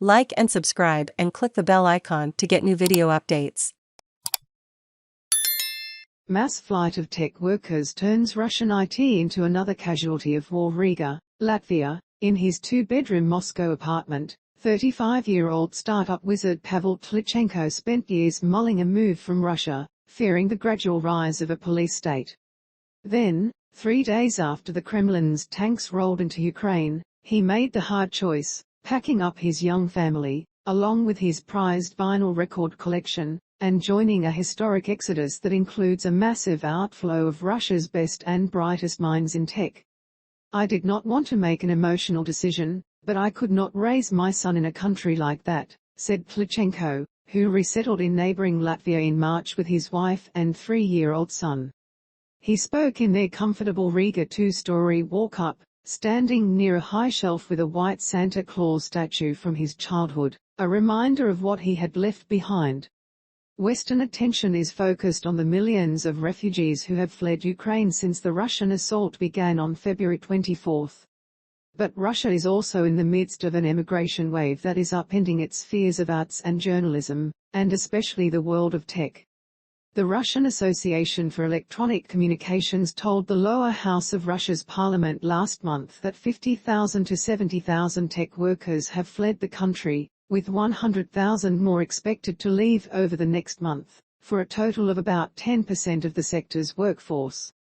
Like and subscribe and click the bell icon to get new video updates. Mass flight of tech workers turns Russian IT into another casualty of war. Riga, Latvia. In his two-bedroom Moscow apartment, 35-year-old startup wizard Pavel Tlichenko spent years mulling a move from Russia, fearing the gradual rise of a police state. Then, 3 days after the Kremlin's tanks rolled into Ukraine, he made the hard choice, packing up his young family, along with his prized vinyl record collection, and joining a historic exodus that includes a massive outflow of Russia's best and brightest minds in tech. "I did not want to make an emotional decision, but I could not raise my son in a country like that," said Tlichenko, who resettled in neighboring Latvia in March with his wife and 3-year-old son. He spoke in their comfortable Riga 2-story walk-up, standing near a high shelf with a white Santa Claus statue from his childhood, a reminder of what he had left behind. Western attention is focused on the millions of refugees who have fled Ukraine since the Russian assault began on February 24. But Russia is also in the midst of an emigration wave that is upending its spheres of arts and journalism, and especially the world of tech. The Russian Association for Electronic Communications told the lower house of Russia's parliament last month that 50,000 to 70,000 tech workers have fled the country, with 100,000 more expected to leave over the next month, for a total of about 10% of the sector's workforce.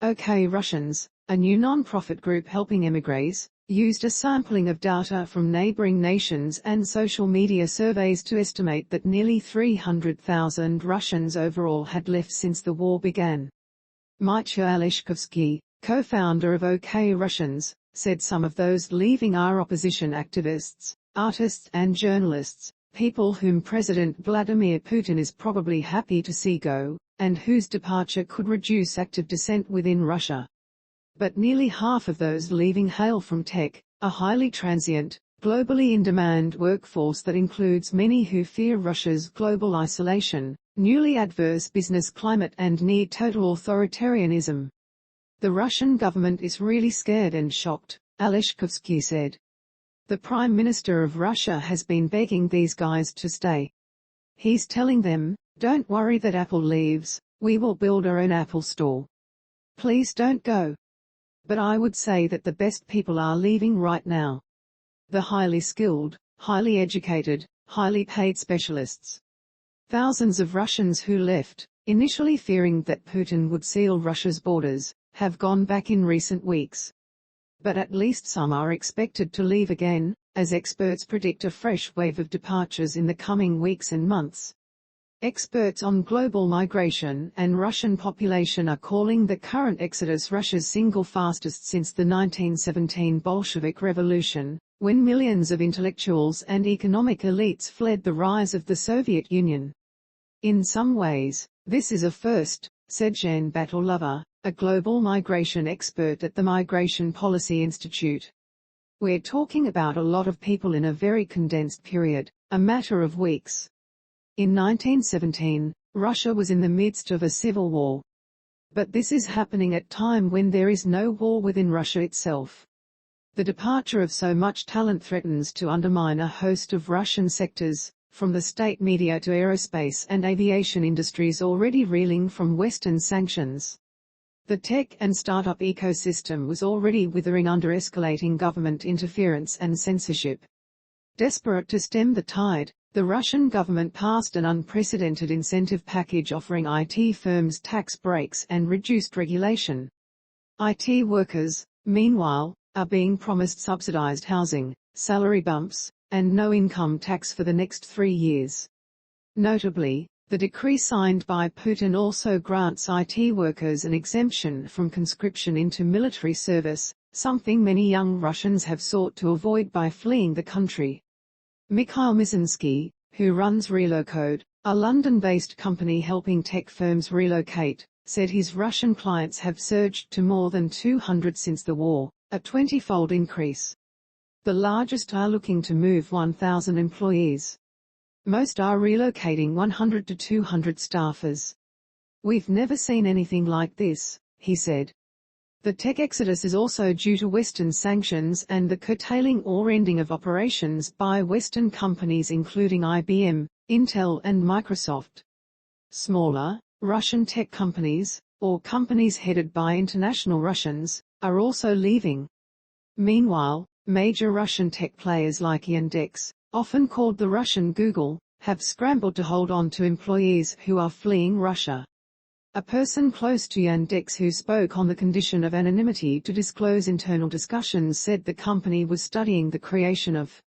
OK Russians, a new non-profit group helping émigrés, used a sampling of data from neighboring nations and social media surveys to estimate that nearly 300,000 Russians overall had left since the war began. Mitya Aleshkovsky, co-founder of OK Russians, said some of those leaving are opposition activists, artists and journalists, people whom President Vladimir Putin is probably happy to see go, and whose departure could reduce active dissent within Russia. But nearly half of those leaving hail from tech, a highly transient, globally in-demand workforce that includes many who fear Russia's global isolation, newly adverse business climate and near-total authoritarianism. "The Russian government is really scared and shocked," Aleshkovsky said. "The Prime Minister of Russia has been begging these guys to stay. He's telling them, don't worry that Apple leaves, we will build our own Apple store. Please don't go. But I would say that the best people are leaving right now. The highly skilled, highly educated, highly paid specialists." Thousands of Russians who left, initially fearing that Putin would seal Russia's borders, have gone back in recent weeks. But at least some are expected to leave again, as experts predict a fresh wave of departures in the coming weeks and months. Experts on global migration and Russian population are calling the current exodus Russia's single fastest since the 1917 Bolshevik Revolution, when millions of intellectuals and economic elites fled the rise of the Soviet Union. "In some ways, this is a first," said Jan Batalova, a global migration expert at the Migration Policy Institute. "We're talking about a lot of people in a very condensed period, a matter of weeks." In 1917, Russia was in the midst of a civil war. But this is happening at a time when there is no war within Russia itself. The departure of so much talent threatens to undermine a host of Russian sectors, from the state media to aerospace and aviation industries already reeling from Western sanctions. The tech and startup ecosystem was already withering under escalating government interference and censorship. Desperate to stem the tide, the Russian government passed an unprecedented incentive package offering IT firms tax breaks and reduced regulation. IT workers, meanwhile, are being promised subsidized housing, salary bumps, and no income tax for the next 3 years. Notably, the decree signed by Putin also grants IT workers an exemption from conscription into military service, something many young Russians have sought to avoid by fleeing the country. Mikhail Mizinsky, who runs Relocode, a London-based company helping tech firms relocate, said his Russian clients have surged to more than 200 since the war, a 20-fold increase. The largest are looking to move 1,000 employees. Most are relocating 100 to 200 staffers. "We've never seen anything like this," he said. The tech exodus is also due to Western sanctions and the curtailing or ending of operations by Western companies including IBM, Intel and Microsoft. Smaller, Russian tech companies, or companies headed by international Russians, are also leaving. Meanwhile, major Russian tech players like Yandex, often called the Russian Google, have scrambled to hold on to employees who are fleeing Russia. A person close to Yandex who spoke on the condition of anonymity to disclose internal discussions said the company was studying the creation of